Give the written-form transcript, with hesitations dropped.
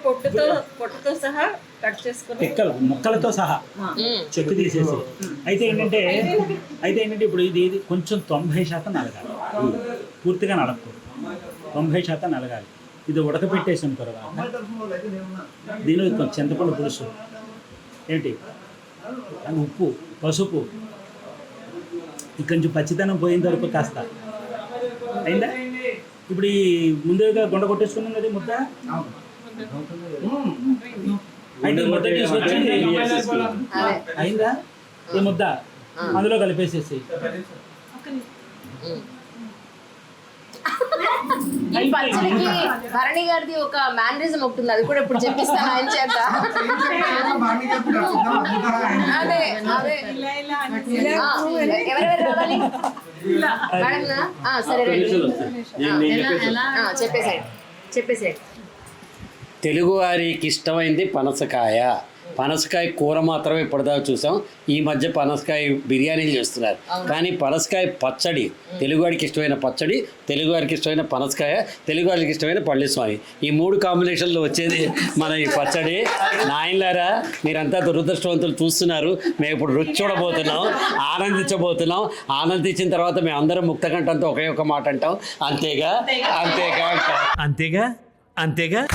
పొట్టుతో సహా కట్ చేసుకుని పిక్కలు ముక్కలతో సహా చెక్కు తీసేసి అయితే ఏంటంటే ఇప్పుడు ఇది కొంచెం 90% నలగాలి, పూర్తిగా నలగకూడదు. 90% నలగాలి. ఇది ఉడకపెట్టేసిన తర్వాత దీనిలో కొంచెం చింతపండు పులుసు, ఏంటి ఉప్పు, పసుపు, ఇక కొంచెం పచ్చిదనం పోయేంత వరకు కాస్త అయిందా. ఇప్పుడు ఈ ముందుగా గుండ కొట్టేసుకున్నాం కదా ముద్ద, అయితే ముద్ద తీసుకొచ్చి అయిందా ఈ ముద్ద అందులో కలిపేసేసి ఈ పచ్చడికి భరణి గారిది ఒక మేనరిజం ఉంటుంది, అది కూడా ఇప్పుడు చెప్పిస్తాను ఆయన చేత. అదే అదే ఎవరెవరు రావాలి మేడం? సరే చెప్పేసాడు. తెలుగువారికి ఇష్టమైంది పనసకాయ. పనసకాయ కూర మాత్రమే ఇప్పటిదాకా చూసాం. ఈ మధ్య పనసకాయ బిర్యానీలు చేస్తున్నారు. కానీ పనసకాయ పచ్చడి, తెలుగువాడికి ఇష్టమైన పచ్చడి, తెలుగువారికి ఇష్టమైన పనసకాయ, తెలుగువారికి ఇష్టమైన పళ్ళిస్వామి, ఈ 3 కాంబినేషన్లో వచ్చేది మన ఈ పచ్చడి. నాయనలారా, మీరంతా దురదృష్టవంతులు చూస్తున్నారు. మేము ఇప్పుడు రుచి చూడబోతున్నాం, ఆనందించబోతున్నాం. ఆనందించిన తర్వాత మేము అందరం ముక్తకంఠంతో ఒకే ఒక మాట అంటాం, అంతేగా అంతేగా అంతేగా అంతేగా.